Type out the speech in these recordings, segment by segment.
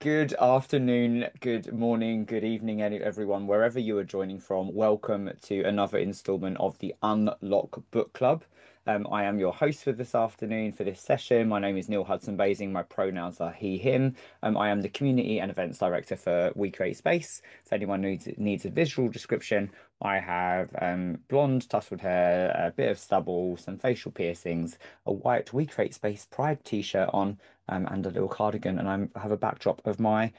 Good afternoon, good morning, good evening, everyone, wherever you are joining from. Welcome to another installment of the Unlock Book Club. I am your host for this afternoon for this session. My name is Neil Hudson Basing. My pronouns are he, him. I am the Community and Events Director for We Create Space. If anyone needs a visual description, I have blonde, tousled hair, a bit of stubble, some facial piercings, a white We Create Space Pride t-shirt on, and a little cardigan, and I have a backdrop of my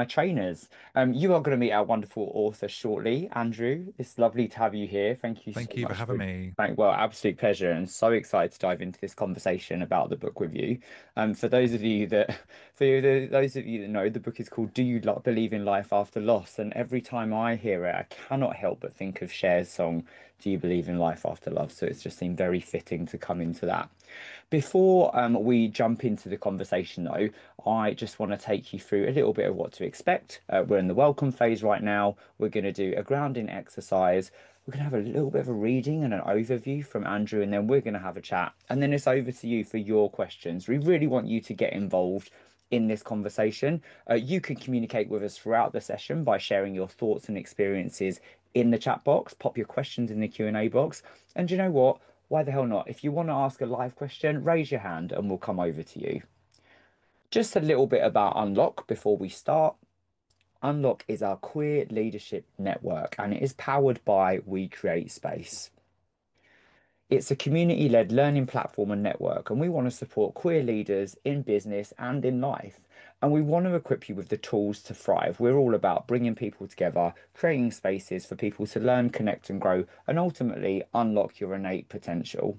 trainers. You are going to meet our wonderful author shortly, Andrew. It's lovely to have you here. Thank you so Thank you for much having for. me. Well, absolute pleasure, and so excited to dive into this conversation about the book with you. For those of you that, those of you that know, the book is called "Do You Believe in Life After Loss?" And every time I hear it, I cannot help but think of Cher's song "Do You Believe in Life After Love?" So it's just seemed very fitting to come into that. Before we jump into the conversation, though, I just want to take you through a little bit of what to expect. We're in the welcome phase right now. We're going to do a grounding exercise. We're going to have a little bit of a reading and an overview from Andrew, and then we're going to have a chat. And then it's over to you for your questions. We really want you to get involved in this conversation. You can communicate with us throughout the session by sharing your thoughts and experiences in the chat box. Pop your questions in the Q&A box. And you know what? Why the hell not? If you want to ask a live question, raise your hand and we'll come over to you. Just a little bit about Unlock before we start. Unlock is our queer leadership network and it is powered by We Create Space. It's a community-led learning platform and network, and we want to support queer leaders in business and in life. And we want to equip you with the tools to thrive. We're all about bringing people together, creating spaces for people to learn, connect, and grow, and ultimately unlock your innate potential.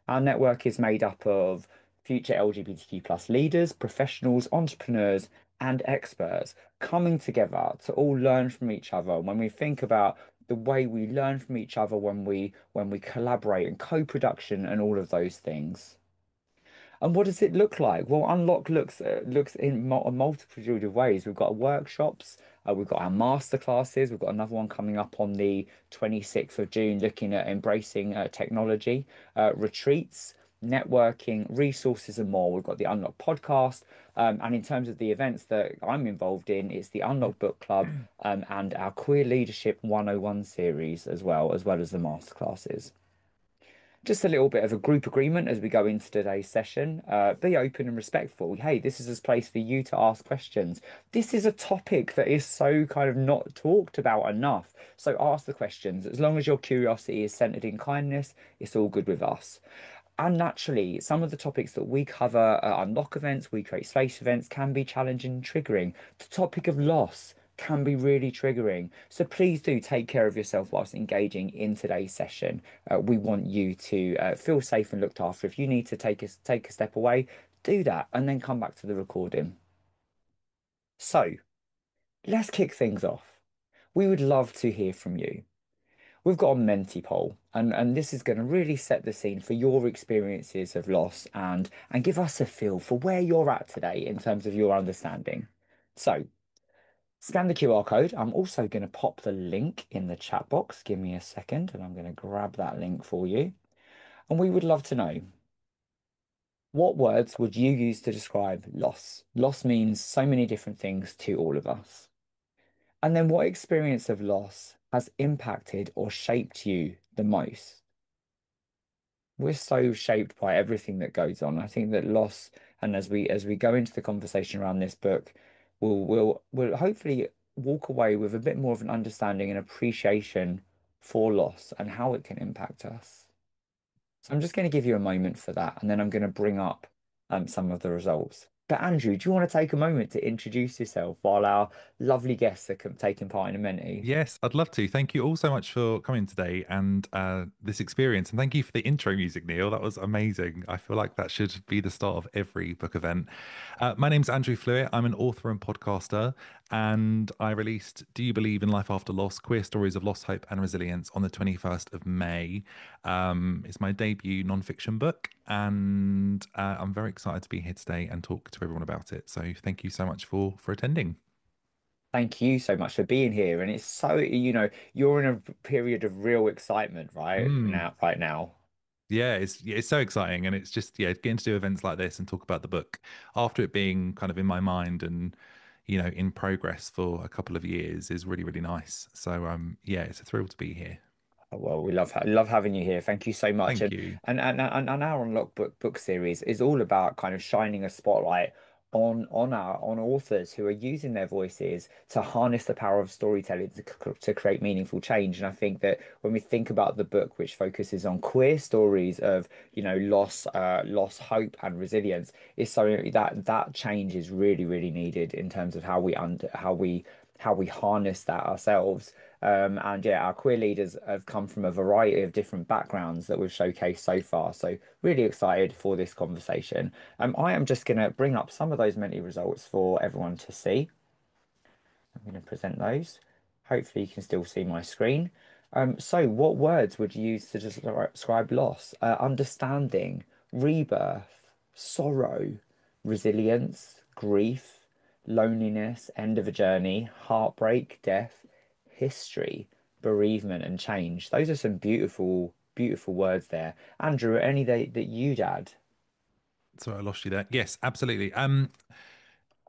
Our network is made up of future LGBTQ plus leaders, professionals, entrepreneurs, and experts coming together to all learn from each other. When we think about the way we learn from each other when we collaborate and co-production and all of those things. And what does it look like? Well, Unlock looks in a multitude of ways. We've got workshops, we've got our master classes, we've got another one coming up on the 26th of June, looking at embracing technology, retreats, networking, resources, and more. We've got the Unlock podcast, and in terms of the events that I'm involved in, it's the Unlock Book Club, and our Queer Leadership 101 series as well as the master classes. Just a little bit of a group agreement as we go into today's session. Be open and respectful. Hey, this is a place for you to ask questions. This is a topic that is so kind of not talked about enough. So ask the questions. As long as your curiosity is centered in kindness, it's all good with us. And naturally, some of the topics that we cover at Unlock events, We Create Space events, can be challenging and triggering. The topic of loss can be really triggering. So please do take care of yourself whilst engaging in today's session. We want you to feel safe and looked after. If you need to take a step away, do that and then come back to the recording. So let's kick things off. We would love to hear from you. We've got a Menti poll, and this is going to really set the scene for your experiences of loss and give us a feel for where you're at today in terms of your understanding. So, scan the QR code. I'm also going to pop the link in the chat box. Give me a second, and I'm going to grab that link for you. And we would love to know, what words would you use to describe loss? Loss means so many different things to all of us. And then what experience of loss has impacted or shaped you the most? We're so shaped by everything that goes on. I think that loss, and as we go into the conversation around this book, we'll hopefully walk away with a bit more of an understanding and appreciation for loss and how it can impact us. So I'm just going to give you a moment for that, and then I'm going to bring up some of the results. But Andrew, do you want to take a moment to introduce yourself while our lovely guests are taking part in a Menti? Yes, I'd love to. Thank you all so much for coming today and this experience. And thank you for the intro music, Neil. That was amazing. I feel like that should be the start of every book event. My name's Andrew Flewitt. I'm an author and podcaster, and I released Do You Believe in Life After Loss? Queer Stories of Loss, Hope, and Resilience on the 21st of May. It's my debut nonfiction book, and I'm very excited to be here today and talk to everyone about it. So thank you so much for attending. Thank you so much for being here. And it's so, you're in a period of real excitement, right? Mm. Now, right now. Yeah, it's so exciting, and it's just getting to do events like this and talk about the book after it being kind of in my mind and in progress for a couple of years is really really nice. So yeah, it's a thrill to be here. Well, we love having you here. Thank you so much. Thank you. And our Unlock book series is all about kind of shining a spotlight on authors who are using their voices to harness the power of storytelling to create meaningful change. And I think that when we think about the book, which focuses on queer stories of loss, hope, and resilience, is so that change is really really needed in terms of how we harness that ourselves. And yeah, our queer leaders have come from a variety of different backgrounds that we've showcased so far. So really excited for this conversation. I am just going to bring up some of those Menti results for everyone to see. I'm going to present those. Hopefully you can still see my screen. So what words would you use to describe loss? Understanding, rebirth, sorrow, resilience, grief, loneliness, end of a journey, heartbreak, death, history, bereavement, and change. Those are some beautiful, beautiful words there. Andrew, any that you'd add? Sorry, I lost you there. Yes, absolutely.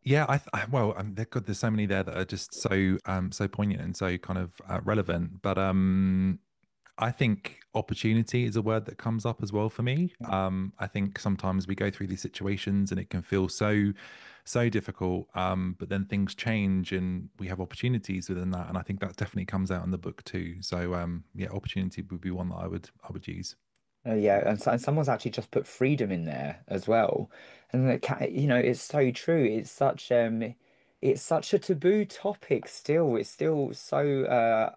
Yeah, well, there's so many there that are just so poignant and so kind of relevant. But I think opportunity is a word that comes up as well for me. I think sometimes we go through these situations and it can feel so difficult. But then things change and we have opportunities within that. And I think that definitely comes out in the book too. So yeah, opportunity would be one that I would use. Yeah, and someone's actually just put freedom in there as well, and it's so true. It's such a taboo topic still. It's still so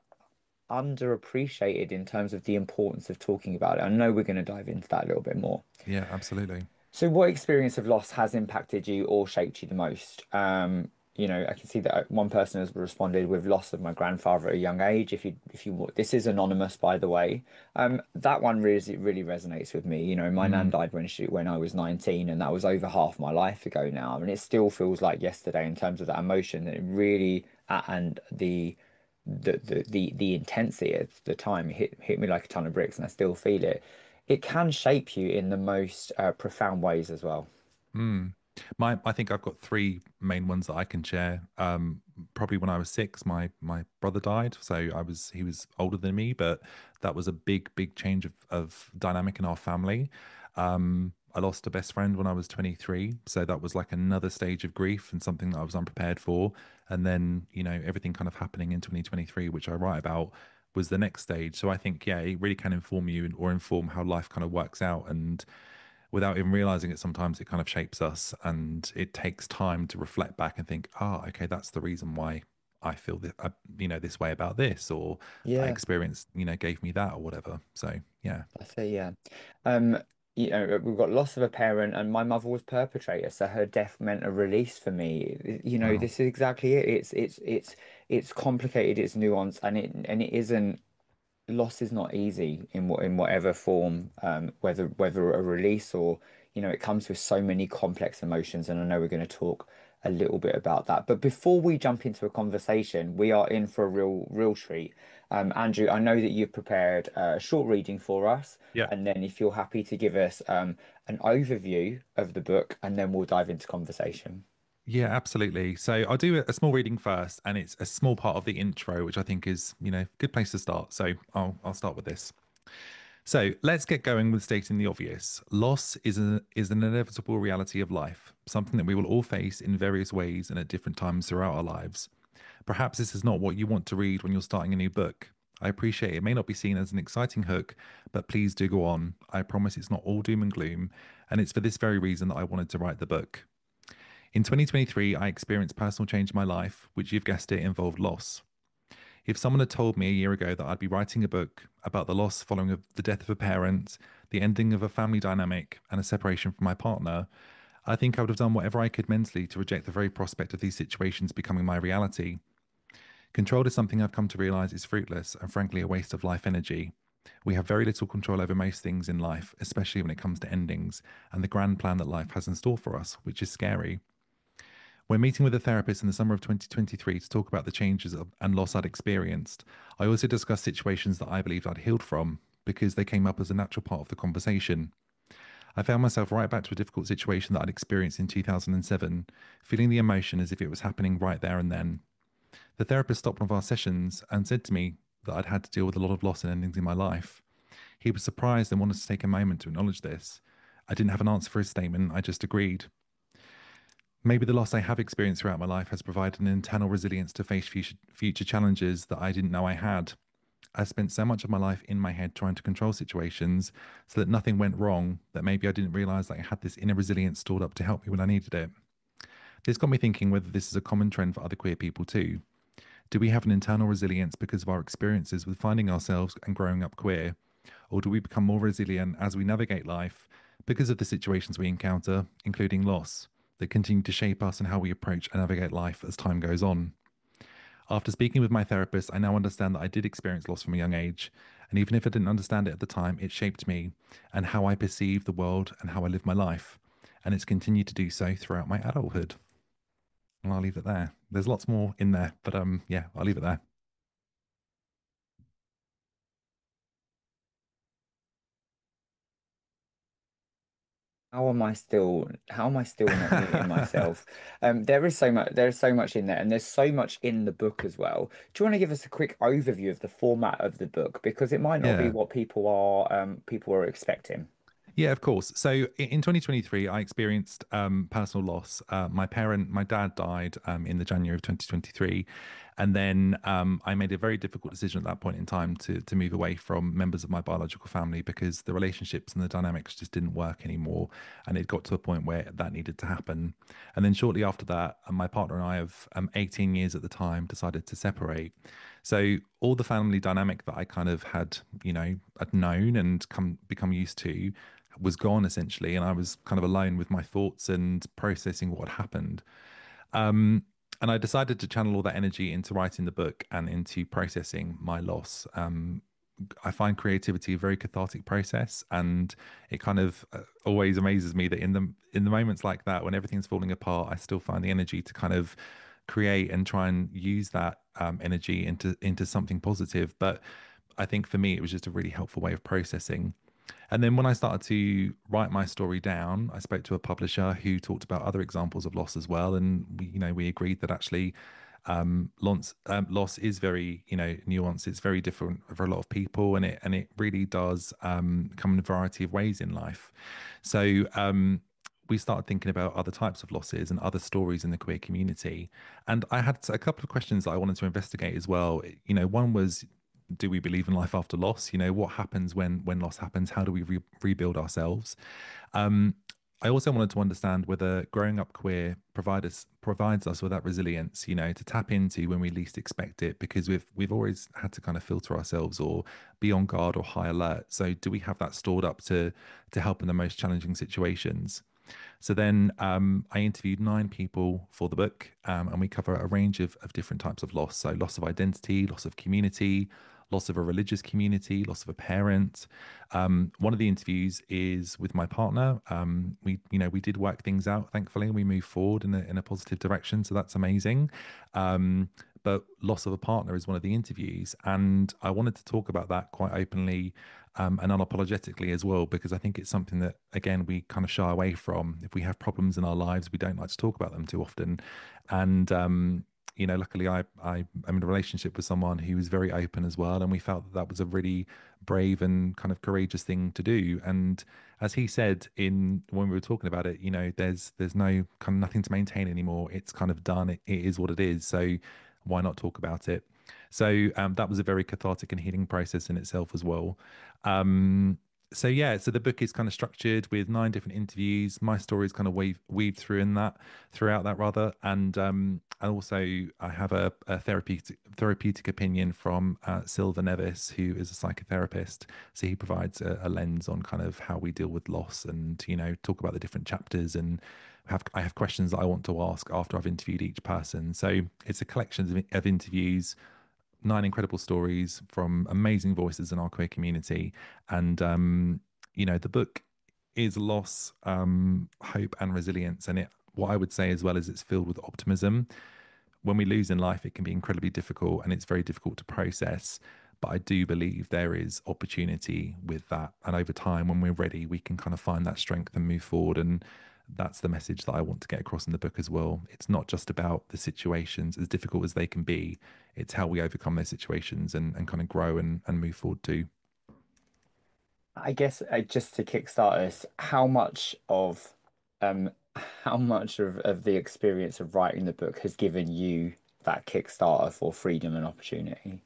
underappreciated in terms of the importance of talking about it. I know we're going to dive into that a little bit more. Yeah, absolutely. So, what experience of loss has impacted you or shaped you the most? I can see that one person has responded with loss of my grandfather at a young age. This is anonymous, by the way. That one really resonates with me. My nan Mm, died when I was 19, and that was over half my life ago now, and it still feels like yesterday in terms of that emotion. That it really and the intensity at the time hit me like a ton of bricks, and I still feel it. It can shape you in the most profound ways as well. mm. I think I've got three main ones that I can share. Probably when I was six, my brother died, so he was older than me, but that was a big change of dynamic in our family. I lost a best friend when I was 23, so that was like another stage of grief and something that I was unprepared for. And then, everything kind of happening in 2023, which I write about, was the next stage. So I think, yeah, it really can inform you or inform how life kind of works out. And without even realizing it, sometimes it kind of shapes us and it takes time to reflect back and think, okay, that's the reason why I feel that, this way about this, or that Yeah, experience, gave me that or whatever. So, yeah. that's it. Yeah. Um, we've got loss of a parent, and my mother was perpetrator, so her death meant a release for me. Wow. This is exactly it. It's complicated, it's nuanced, and it isn't. Loss is not easy in whatever form, whether a release or it comes with so many complex emotions, and I know we're going to talk a little bit about that. But before we jump into a conversation, we are in for a real treat. Andrew, I know that you've prepared a short reading for us, Yeah. and then if you're happy to give us an overview of the book, and then we'll dive into conversation. Yeah, absolutely. So I'll do a small reading first, and it's a small part of the intro, which I think is, good place to start. So I'll start with this. So let's get going with stating the obvious. Loss is an inevitable reality of life, something that we will all face in various ways and at different times throughout our lives. Perhaps this is not what you want to read when you're starting a new book. I appreciate it may not be seen as an exciting hook, but please do go on. I promise it's not all doom and gloom, and it's for this very reason that I wanted to write the book. In 2023, I experienced personal change in my life, which you've guessed it involved loss. If someone had told me a year ago that I'd be writing a book about the loss following the death of a parent, the ending of a family dynamic, and a separation from my partner, I think I would have done whatever I could mentally to reject the very prospect of these situations becoming my reality. Control is something I've come to realize is fruitless and frankly a waste of life energy. We have very little control over most things in life, especially when it comes to endings and the grand plan that life has in store for us, which is scary. When meeting with a therapist in the summer of 2023 to talk about the changes and loss I'd experienced, I also discussed situations that I believed I'd healed from, because they came up as a natural part of the conversation. I found myself right back to a difficult situation that I'd experienced in 2007, feeling the emotion as if it was happening right there and then. The therapist stopped one of our sessions and said to me that I'd had to deal with a lot of loss and endings in my life. He was surprised and wanted to take a moment to acknowledge this. I didn't have an answer for his statement, I just agreed. Maybe the loss I have experienced throughout my life has provided an internal resilience to face future challenges that I didn't know I had. I spent so much of my life in my head trying to control situations so that nothing went wrong that maybe I didn't realize that I had this inner resilience stored up to help me when I needed it. This got me thinking whether this is a common trend for other queer people too. Do we have an internal resilience because of our experiences with finding ourselves and growing up queer? Or do we become more resilient as we navigate life because of the situations we encounter, including loss, that continue to shape us and how we approach and navigate life as time goes on? After speaking with my therapist, I now understand that I did experience loss from a young age. And even if I didn't understand it at the time, it shaped me and how I perceive the world and how I live my life. And it's continued to do so throughout my adulthood. And I'll leave it there. There's lots more in there, but yeah, I'll leave it there. How am I still not muting myself? There is so much in there, and there's so much in the book as well. Do you want to give us a quick overview of the format of the book? Because it might not be Yeah. what people are expecting. Yeah, of course. So in 2023, I experienced personal loss. My dad died in the January of 2023. And then I made a very difficult decision at that point in time to move away from members of my biological family because the relationships and the dynamics just didn't work anymore. And it got to a point where that needed to happen. And then shortly after that, my partner and I of 18 years at the time decided to separate. So all the family dynamic that I kind of had known and become used to was gone essentially, and I was kind of alone with my thoughts and processing what had happened. Um, and I decided to channel all that energy into writing the book and into processing my loss. I find creativity a very cathartic process, and it kind of always amazes me that in the moments like that, when everything's falling apart, I still find the energy to kind of create and try and use that energy into something positive. But I think for me, it was just a really helpful way of processing. And then when I started to write my story down, I spoke to a publisher who talked about other examples of loss as well, and we agreed that actually loss is very nuanced. It's very different for a lot of people, and it really does come in a variety of ways in life. So we started thinking about other types of losses and other stories in the queer community. And I had a couple of questions that I wanted to investigate as well. One was, do we believe in life after loss? What happens when loss happens? How do we rebuild ourselves? Um, I also wanted to understand whether growing up queer provides us with that resilience, to tap into when we least expect it, because we've always had to kind of filter ourselves or be on guard or high alert. So do we have that stored up to help in the most challenging situations? So then I interviewed 9 people for the book, and we cover a range of different types of loss. So loss of identity, loss of community, loss of a religious community, loss of a parent. One of the interviews is with my partner. We did work things out, thankfully, and we moved forward in a positive direction. So that's amazing. But loss of a partner is one of the interviews, and I wanted to talk about that quite openly and unapologetically as well, because I think it's something that, again, we kind of shy away from. If we have problems in our lives, we don't like to talk about them too often. And, luckily I'm in a relationship with someone who was very open as well. And we felt that that was a really brave and kind of courageous thing to do. And as he said when we were talking about it, there's no kind of nothing to maintain anymore. It's kind of done. It is what it is. So why not talk about it? So that was a very cathartic and healing process in itself as well. Um, so yeah, so the book is kind of structured with 9 different interviews. My story is kind of weaved throughout that rather, and also I have a therapeutic opinion from Silva Nevis, who is a psychotherapist. So he provides a lens on kind of how we deal with loss, and talk about the different chapters, and I have questions that I want to ask after I've interviewed each person. So it's a collection of interviews, 9 incredible stories from amazing voices in our queer community. And, the book is loss, hope, and resilience. And what I would say as well is it's filled with optimism. When we lose in life, it can be incredibly difficult and it's very difficult to process. But I do believe there is opportunity with that. And over time, when we're ready, we can kind of find that strength and move forward. And that's the message that I want to get across in the book as well. It's not just about the situations, as difficult as they can be, it's how we overcome those situations and kind of grow and move forward too. I guess just to kickstart us, um how much of the experience of writing the book has given you that kickstarter for freedom and opportunity?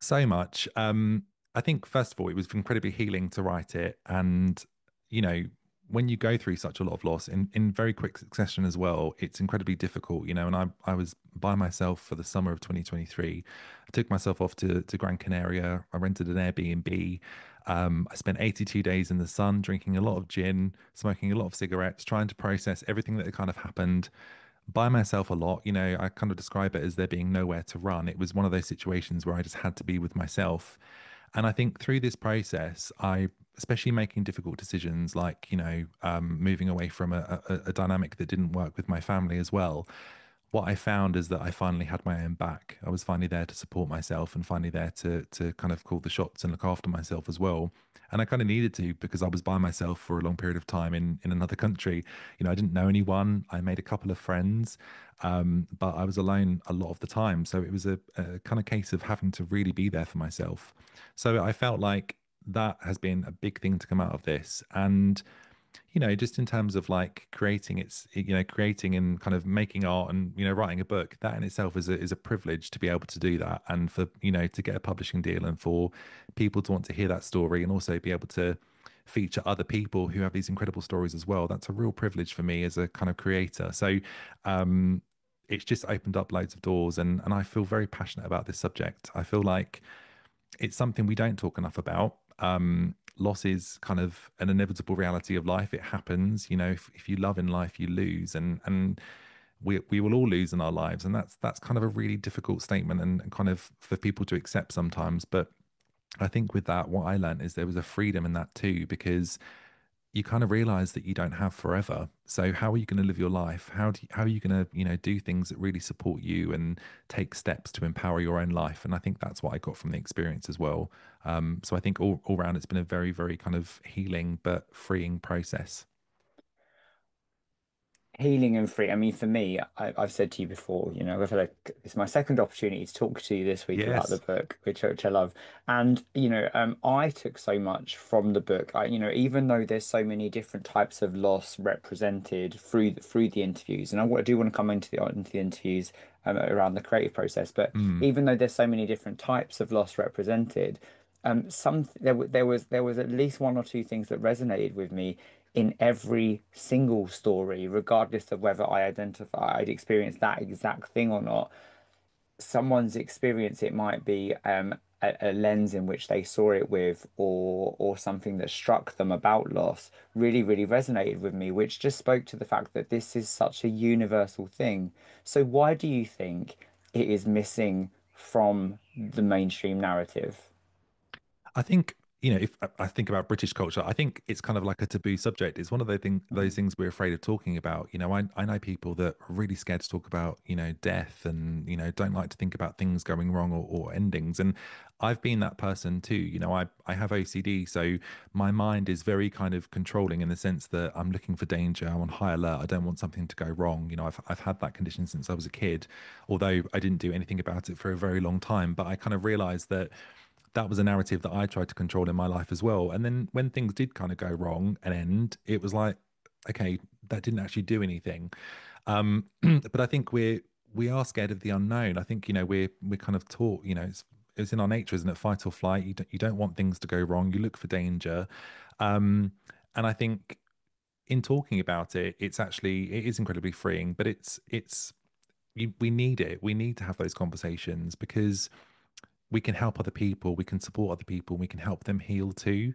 So much. I think first of all, it was incredibly healing to write it, and you know, when you go through such a lot of loss in very quick succession as well, it's incredibly difficult. And I was by myself for the summer of 2023. I took myself off to Gran Canaria. I rented an Airbnb. I spent 82 days in the sun, drinking a lot of gin, smoking a lot of cigarettes, trying to process everything that had kind of happened by myself a lot. I kind of describe it as there being nowhere to run. It was one of those situations where I just had to be with myself. And I think through this process, especially making difficult decisions like, moving away from a dynamic that didn't work with my family as well, what I found is that I finally had my own back. I was finally there to support myself and finally there to kind of call the shots and look after myself as well. And I kind of needed to because I was by myself for a long period of time in another country. I didn't know anyone. I made a couple of friends, but I was alone a lot of the time. So it was a kind of case of having to really be there for myself. So I felt like that has been a big thing to come out of this. And just in terms of like creating and kind of making art and, writing a book, that in itself is a privilege to be able to do that. And for, to get a publishing deal and for people to want to hear that story and also be able to feature other people who have these incredible stories as well. That's a real privilege for me as a kind of creator. So, it's just opened up loads of doors and I feel very passionate about this subject. I feel like it's something we don't talk enough about. Loss is kind of an inevitable reality of life. It happens. If you love in life, you lose, and we will all lose in our lives, and that's kind of a really difficult statement and kind of for people to accept sometimes. But I think with that, what I learned is there was a freedom in that too, because you kind of realize that you don't have forever. So how are you going to live your life? How are you going to, do things that really support you and take steps to empower your own life? And I think that's what I got from the experience as well. So I think all around it's been a very, very kind of healing but freeing process. Healing and free. I mean, for me, I've said to you before, I've had it's my second opportunity to talk to you this week about the Yes. book, which I love. And, I took so much from the book. Even though there's so many different types of loss represented through the interviews, and I do want to come into the interviews around the creative process, but Mm. even though there's so many different types of loss represented, there was at least one or two things that resonated with me in every single story, regardless of whether I'd experienced that exact thing or not. Someone's experience, it might be a lens in which they saw it with, or something that struck them about loss, really, really resonated with me, which just spoke to the fact that this is such a universal thing. So why do you think it is missing from the mainstream narrative? I think, if I think about British culture, I think it's kind of like a taboo subject. It's one of those things we're afraid of talking about. I know people that are really scared to talk about, death and, don't like to think about things going wrong or endings. And I've been that person too. I have OCD, so my mind is very kind of controlling in the sense that I'm looking for danger. I'm on high alert. I don't want something to go wrong. I've had that condition since I was a kid, although I didn't do anything about it for a very long time. But I kind of realized that that was a narrative that I tried to control in my life as well. And then when things did kind of go wrong and end, it was like, okay, that didn't actually do anything. But I think we are scared of the unknown. I think we're kind of taught, it's in our nature, isn't it? Fight or flight. You don't want things to go wrong. You look for danger. Um, and I think in talking about it, it is incredibly freeing. But we need it. We need to have those conversations because we can help other people, we can support other people, we can help them heal too.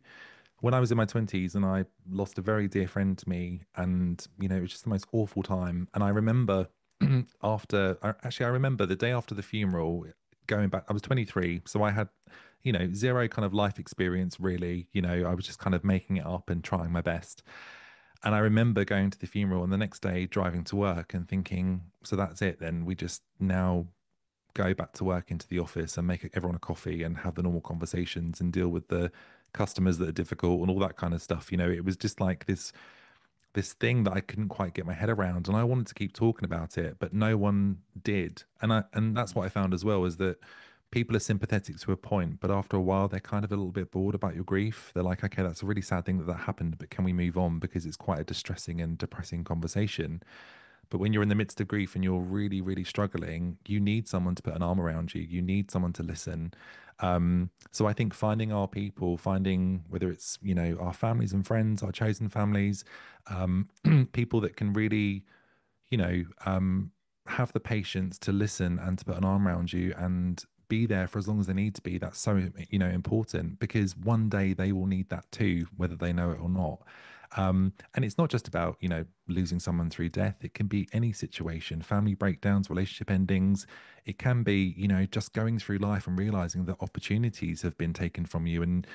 When I was in my 20s and I lost a very dear friend to me, and it was just the most awful time. And I remember I remember the day after the funeral, going back, I was 23, so I had, zero kind of life experience really. I was just kind of making it up and trying my best. And I remember going to the funeral and the next day driving to work and thinking, so that's it then. We just now go back to work into the office and make everyone a coffee and have the normal conversations and deal with the customers that are difficult and all that kind of stuff. It was just like this thing that I couldn't quite get my head around, and I wanted to keep talking about it, but no one did. And that's what I found as well, is that people are sympathetic to a point, but after a while they're kind of a little bit bored about your grief. They're like, okay, that's a really sad thing that that happened, but can we move on, because it's quite a distressing and depressing conversation. But when you're in the midst of grief and you're really, really struggling, you need someone to put an arm around you. You need someone to listen. So I think finding our people, finding whether it's, our families and friends, our chosen families, people that can really, you know, um, have the patience to listen and to put an arm around you and be there for as long as they need to be. That's so, important, because one day they will need that too, whether they know it or not. And it's not just about, losing someone through death. It can be any situation, family breakdowns, relationship endings. It can be, just going through life and realizing that opportunities have been taken from you, and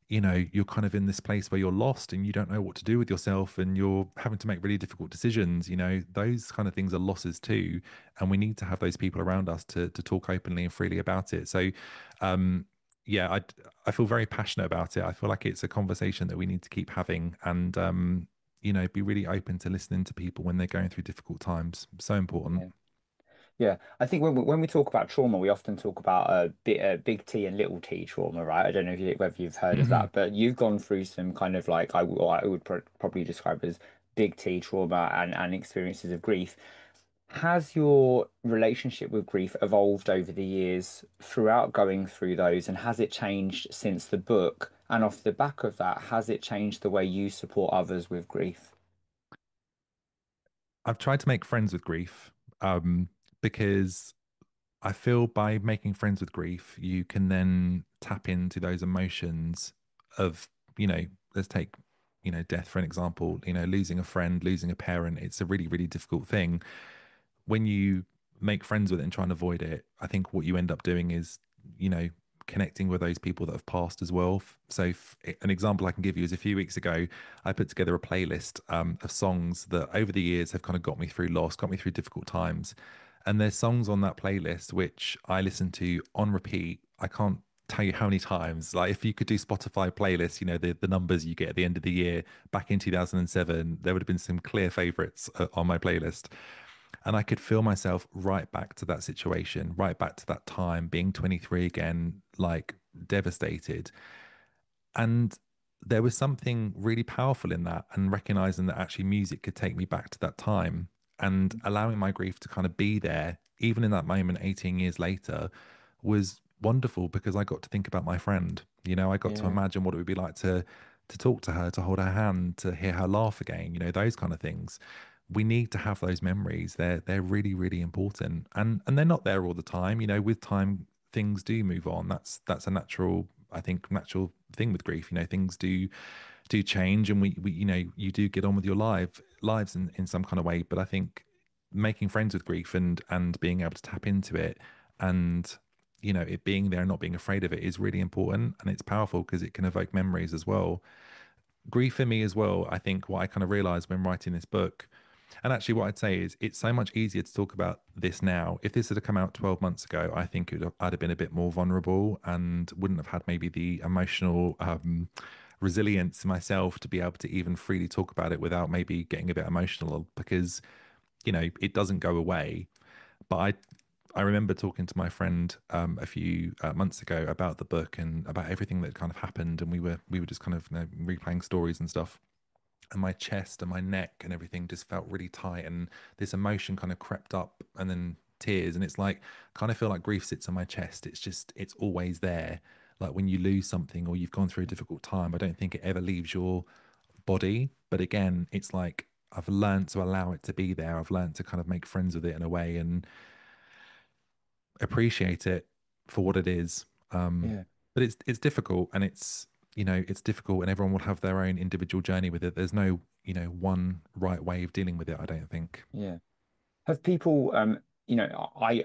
you're kind of in this place where you're lost and you don't know what to do with yourself, and you're having to make really difficult decisions. Those kind of things are losses too. And we need to have those people around us to talk openly and freely about it. So, yeah, I feel very passionate about it. I feel like it's a conversation that we need to keep having, and, be really open to listening to people when they're going through difficult times. So important. Yeah. Yeah, I think when we talk about trauma, we often talk about big T and little T trauma, right? I don't know whether you've heard of that, but you've gone through some kind of like I would probably describe as big T trauma and experiences of grief. Has your relationship with grief evolved over the years throughout going through those, and has it changed since the book? And off the back of that, has it changed the way you support others with grief? I've tried to make friends with grief, because I feel by making friends with grief, you can then tap into those emotions of, let's take, death for an example, losing a friend, losing a parent. It's a really, really difficult thing. When you make friends with it and try and avoid it, I think what you end up doing is, you know, connecting with those people that have passed as well. So, an example I can give you is a few weeks ago, I put together a playlist of songs that over the years have kind of got me through loss, got me through difficult times. And there's songs on that playlist which I listen to on repeat. I can't tell you how many times. Like, if you could do Spotify playlists, the numbers you get at the end of the year, back in 2007, there would have been some clear favorites on my playlist. And I could feel myself right back to that situation, right back to that time, being 23 again, like devastated. And there was something really powerful in that, and recognizing that actually music could take me back to that time, and allowing my grief to kind of be there, even in that moment 18 years later, was wonderful, because I got to think about my friend. I got to Yeah, imagine what it would be like to talk to her, to hold her hand, to hear her laugh again, those kind of things. We need to have those memories. They're really, really important. And they're not there all the time. With time things do move on. That's a natural, I think, natural thing with grief. Things do change, and we you do get on with your lives in some kind of way. But I think making friends with grief and being able to tap into it, and it being there and not being afraid of it, is really important, and it's powerful because it can evoke memories as well. Grief for me as well, I think what I kind of realized when writing this book, and actually what I'd say is it's so much easier to talk about this now. If this had come out 12 months ago, I think I'd have been a bit more vulnerable and wouldn't have had maybe the emotional resilience myself to be able to even freely talk about it without maybe getting a bit emotional, because it doesn't go away. But I remember talking to my friend a few months ago about the book and about everything that kind of happened, and we were just kind of, replaying stories and stuff. And my chest and my neck and everything just felt really tight, and this emotion kind of crept up, and then tears. And it's like, kind of feel like grief sits on my chest. It's always there. Like when you lose something or you've gone through a difficult time, I don't think it ever leaves your body. But again, it's like I've learned to allow it to be there. I've learned to kind of make friends with it in a way and appreciate it for what it is. yeah. But it's difficult, and it's difficult, and everyone will have their own individual journey with it. There's no, one right way of dealing with it, I don't think. Yeah. Have people, I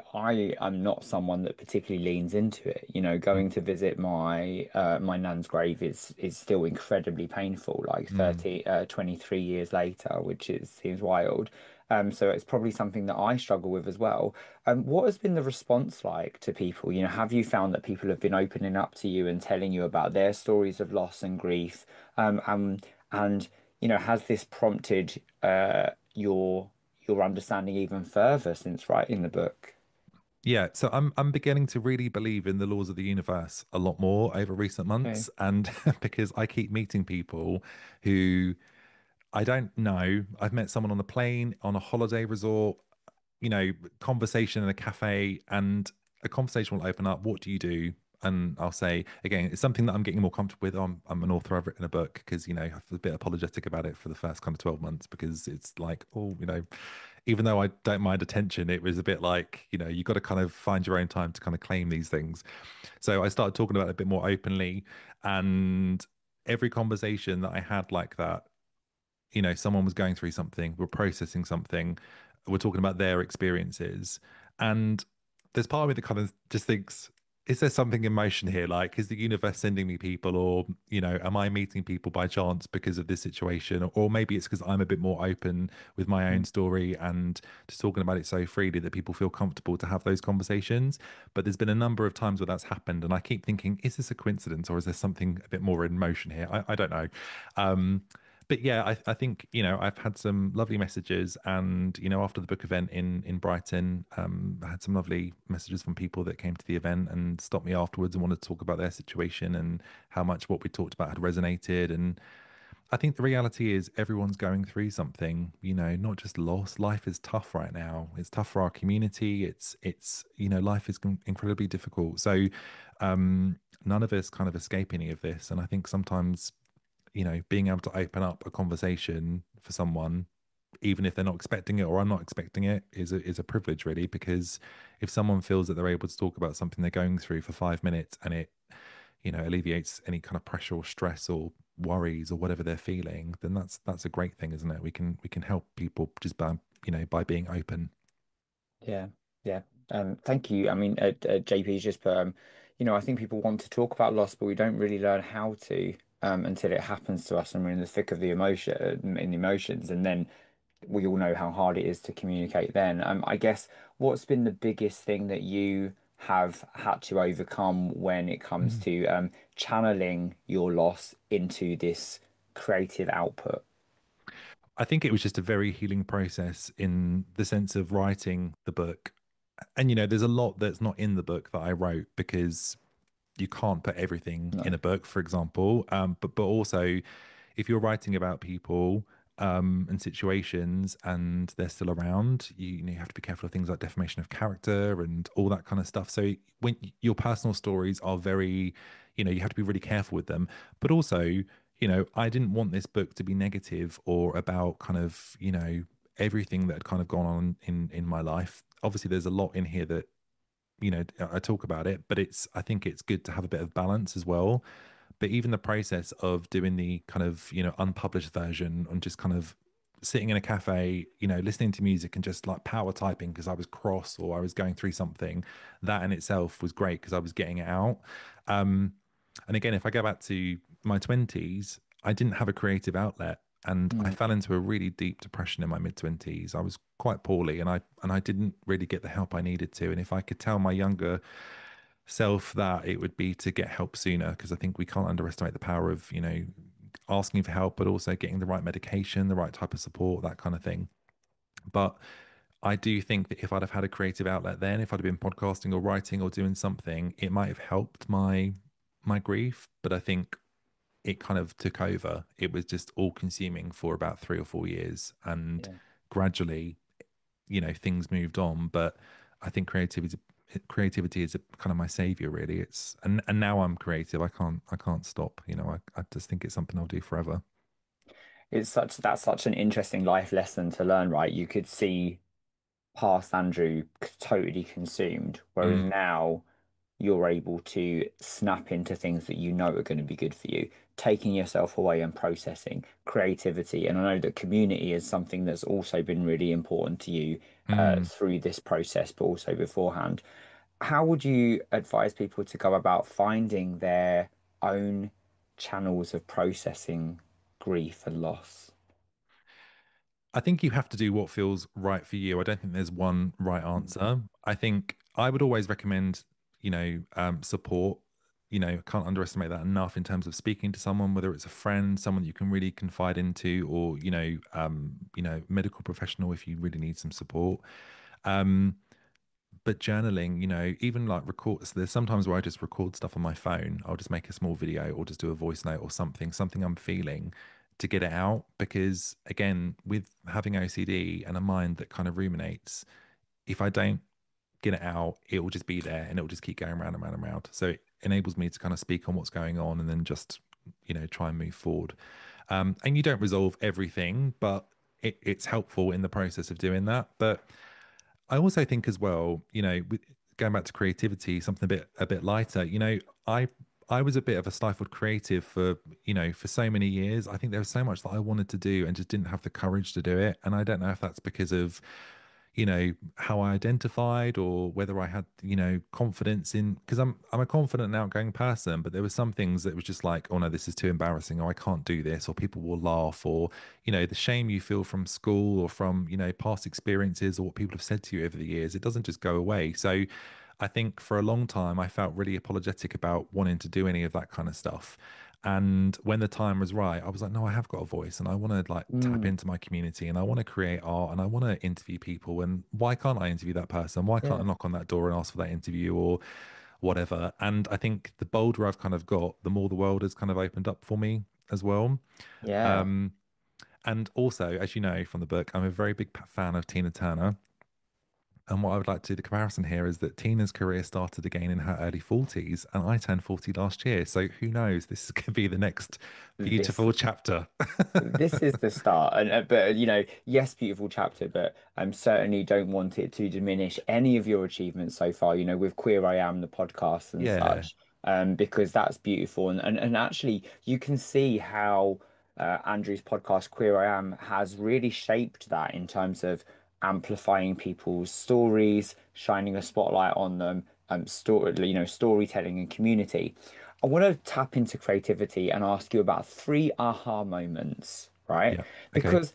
am not someone that particularly leans into it. Mm, Going to visit my nan's grave is still incredibly painful, like mm, 23 years later, which seems wild. So it's probably something that I struggle with as well. What has been the response like to people? You know, have you found that people have been opening up to you and telling you about their stories of loss and grief? And you know, has this prompted your understanding even further since writing the book? Yeah, so I'm beginning to really believe in the laws of the universe a lot more over recent Okay. months, and because I keep meeting people who I don't know. I've met someone on a plane, on a holiday resort, you know, conversation in a cafe, and a conversation will open up. What do you do? And I'll say again, it's something that I'm getting more comfortable with. I'm an author. I've written a book because I feel a bit apologetic about it for the first kind of 12 months because it's like, oh, even though I don't mind attention, it was a bit like, you got to kind of find your own time to kind of claim these things. So I started talking about it a bit more openly, and every conversation that I had like that, someone was going through something, we're processing something, we're talking about their experiences. And there's part of me that kind of just thinks, is there something in motion here? Like, is the universe sending me people, or, am I meeting people by chance because of this situation? Or maybe it's because I'm a bit more open with my own Mm. story and just talking about it so freely that people feel comfortable to have those conversations. But there's been a number of times where that's happened. And I keep thinking, is this a coincidence or is there something a bit more in motion here? I don't know. Um, but yeah, I think I've had some lovely messages, and after the book event in Brighton, I had some lovely messages from people that came to the event and stopped me afterwards and wanted to talk about their situation and how much what we talked about had resonated. And I think the reality is everyone's going through something, not just loss. Life is tough right now. It's tough for our community. It's life is incredibly difficult. So none of us kind of escape any of this. And I think sometimes being able to open up a conversation for someone, even if they're not expecting it or I'm not expecting it, is a privilege really. Because if someone feels that they're able to talk about something they're going through for 5 minutes and it, alleviates any kind of pressure or stress or worries or whatever they're feeling, then that's a great thing, isn't it? We can help people just by being open. Yeah, yeah. Thank you. I mean, JP's just put, I think people want to talk about loss, but we don't really learn how to until it happens to us and we're in the thick of the in the emotions, and then we all know how hard it is to communicate then. I guess what's been the biggest thing that you have had to overcome when it comes Mm. to channeling your loss into this creative output? I think it was just a very healing process in the sense of writing the book. And there's a lot that's not in the book that I wrote because you can't put everything in No. a book, for example. But also, if you're writing about people and situations and they're still around, you have to be careful of things like defamation of character and all that kind of stuff. So when your personal stories are very, you have to be really careful with them. But also, I didn't want this book to be negative or about kind of, everything that had kind of gone on in my life. Obviously, there's a lot in here that I talk about it, but I think it's good to have a bit of balance as well. But even the process of doing the kind of, unpublished version and just kind of sitting in a cafe, listening to music and just like power typing because I was cross or I was going through something, that in itself was great because I was getting it out. Um, and again, if I go back to my 20s, I didn't have a creative outlet and I Mm. fell into a really deep depression in my mid 20s. I was quite poorly and I didn't really get the help I needed to. And if I could tell my younger self that, it would be to get help sooner because I think we can't underestimate the power of, asking for help, but also getting the right medication, the right type of support, that kind of thing. But I do think that if I'd have had a creative outlet then, if I'd have been podcasting or writing or doing something, it might have helped my grief. But I think it kind of took over. It was just all consuming for about 3 or 4 years. And Yeah. gradually, things moved on. But I think creativity is kind of my savior, really. And now I'm creative. I can't stop. I just think it's something I'll do forever. That's such an interesting life lesson to learn, right? You could see past Andrew totally consumed, whereas Mm, now you're able to snap into things that you know are going to be good for you, taking yourself away and processing creativity. And I know that community is something that's also been really important to you mm. through this process, but also beforehand. How would you advise people to go about finding their own channels of processing grief and loss? I think you have to do what feels right for you. I don't think there's one right answer. I think I would always recommend, support. Can't underestimate that enough in terms of speaking to someone, whether it's a friend, someone that you can really confide into, or medical professional if you really need some support. Um, but journaling, even like record, so there's sometimes where I just record stuff on my phone. I'll just make a small video or just do a voice note or something I'm feeling to get it out. Because again, with having OCD and a mind that kind of ruminates, if I don't get it out, it will just be there and it will just keep going round and round and round. So it enables me to kind of speak on what's going on and then just, try and move forward. And you don't resolve everything, but it's helpful in the process of doing that. But I also think as well, going back to creativity, something a bit lighter. I I was a bit of a stifled creative for so many years. I think there was so much that I wanted to do and just didn't have the courage to do it. And I don't know if that's because of how I identified or whether I had confidence in, because I'm a confident and outgoing person, but there were some things that was just like, oh no, this is too embarrassing, or I can't do this, or people will laugh, or the shame you feel from school or from past experiences or what people have said to you over the years, it doesn't just go away. So I think for a long time I felt really apologetic about wanting to do any of that kind of stuff. And when the time was right, I was like, no, I have got a voice and I want to like tap Mm, into my community and I want to create art and I want to interview people. And why can't I interview that person? Why can't I yeah. knock on that door and ask for that interview or whatever? And I think the bolder I've kind of got, the more the world has kind of opened up for me as well. Yeah. Um, and also, as you know from the book, I'm a very big fan of Tina Turner. And what I would like to do the comparison here is that Tina's career started again in her early 40s, and I turned 40 last year. So who knows? This is going to be the next This beautiful chapter. this is the start, and but yes, beautiful chapter, but certainly don't want it to diminish any of your achievements so far. With Queer I Am, the podcast and Yeah, such, because that's beautiful, and actually you can see how Andrew's podcast Queer I Am has really shaped that in terms of amplifying people's stories, shining a spotlight on them, storytelling and community. I want to tap into creativity and ask you about three aha moments, right? yeah. Okay. Because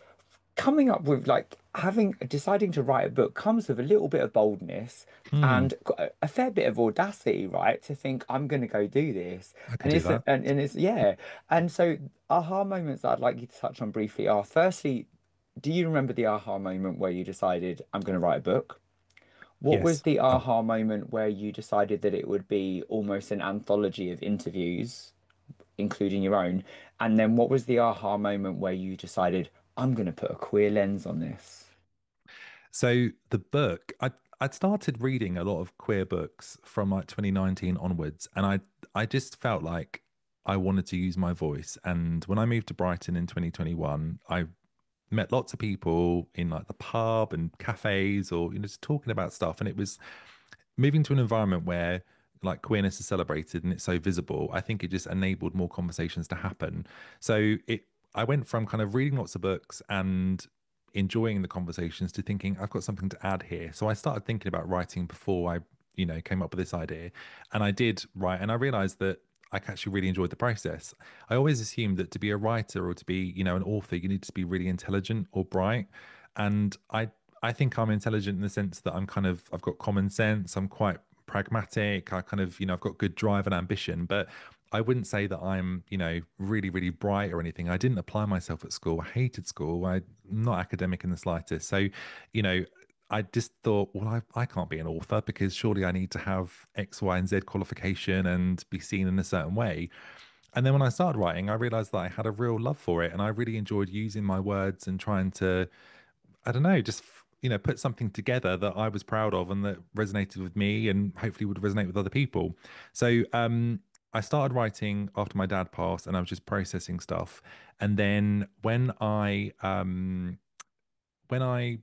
coming up with like having deciding to write a book comes with a little bit of boldness Hmm, and a fair bit of audacity, right? To think I'm going to go do this, I could and do it's that. and it's yeah. And so aha moments that I'd like you to touch on briefly are: firstly, do you remember the aha moment where you decided I'm going to write a book? What was Yes. the Oh, aha moment where you decided that it would be almost an anthology of interviews, including your own? And then what was the aha moment where you decided, I'm going to put a queer lens on this? so the book, I'd started reading a lot of queer books from like 2019 onwards, and I just felt like I wanted to use my voice. And when I moved to Brighton in 2021, I met lots of people in like the pub and cafes or just talking about stuff, and it was moving to an environment where like queerness is celebrated and it's so visible. I think it just enabled more conversations to happen. So it I went from kind of reading lots of books and enjoying the conversations to thinking I've got something to add here. So I started thinking about writing before I came up with this idea, and I did write, and I realized that I actually really enjoyed the process. I always assumed that to be a writer or to be an author, you need to be really intelligent or bright, and I think I'm intelligent in the sense that I've got common sense. I'm quite pragmatic. I kind of, I've got good drive and ambition, but I wouldn't say that I'm, really, really bright or anything. I didn't apply myself at school. I hated school. I'm not academic in the slightest. So, you know, I just thought, well, I can't be an author because surely I need to have X, Y, and Z qualification and be seen in a certain way. And then when I started writing, I realized that I had a real love for it and I really enjoyed using my words and trying to I don't know, just put something together that I was proud of and that resonated with me and hopefully would resonate with other people. So I started writing after my dad passed, and I was just processing stuff. And then when I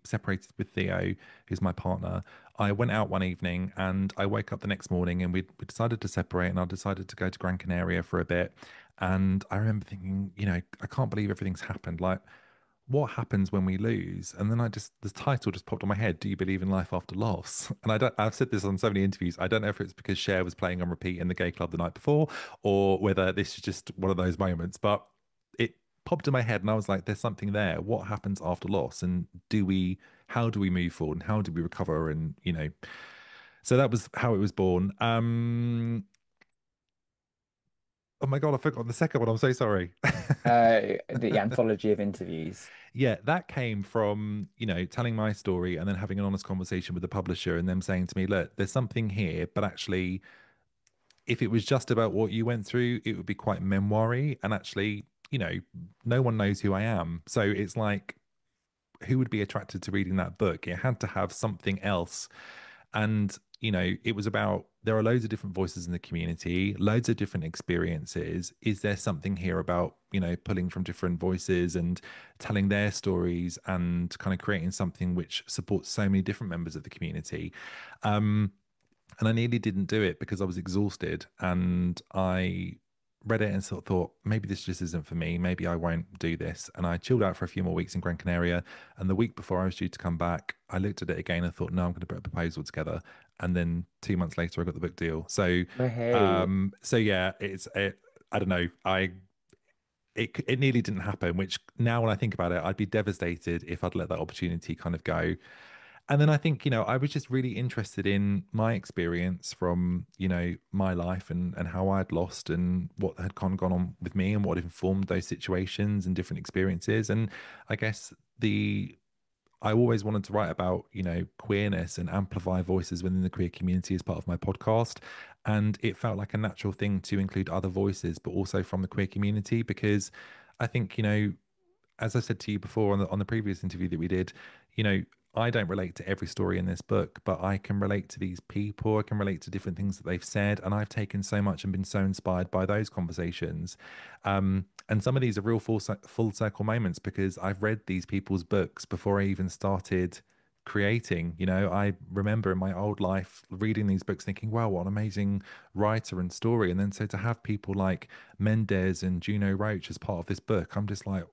separated with Theo, who's my partner, I went out one evening and I woke up the next morning and we decided to separate and I decided to go to Gran Canaria for a bit. And I remember thinking, I can't believe everything's happened. Like, what happens when we lose? And then the title just popped on my head. Do you believe in life after loss? And I've said this on so many interviews. I don't know if it's because Cher was playing on repeat in the gay club the night before, or whether this is just one of those moments, but it popped in my head, and I was like, "There's something there. What happens after loss, and do we? How do we move forward, and how do we recover?" And so that was how it was born. Oh my God, I forgot the second one. I'm so sorry. The anthology of interviews. Yeah, that came from, telling my story and then having an honest conversation with the publisher and them saying to me, look, there's something here, but actually, if it was just about what you went through, it would be quite memoiry. And actually, no one knows who I am. So it's like, who would be attracted to reading that book? It had to have something else. And, it was about there are loads of different voices in the community, loads of different experiences. Is there something here about, pulling from different voices and telling their stories and kind of creating something which supports so many different members of the community? Um, and I nearly didn't do it because I was exhausted and I read it and sort of thought, maybe this just isn't for me. Maybe I won't do this. And I chilled out for a few more weeks in Gran Canaria. And the week before I was due to come back, I looked at it again and thought, no, I'm going to put a proposal together. And then 2 months later, I got the book deal. So, Well, hey, yeah, I don't know. It nearly didn't happen, which now when I think about it, I'd be devastated if I'd let that opportunity kind of go. And then I think, I was just really interested in my experience from, my life and how I'd lost and what had kind of gone on with me and what informed those situations and different experiences. And I guess I always wanted to write about, queerness and amplify voices within the queer community as part of my podcast. And it felt like a natural thing to include other voices, but also from the queer community, because I think, as I said to you before on the previous interview that we did, you know, I don't relate to every story in this book, but I can relate to these people. I can relate to different things that they've said, and I've taken so much and been so inspired by those conversations. And some of these are real full circle moments because I've read these people's books before I even started creating. I remember in my old life reading these books thinking, wow, what an amazing writer and story. And then so to have people like Mendez and Juno Roach as part of this book, I'm just like,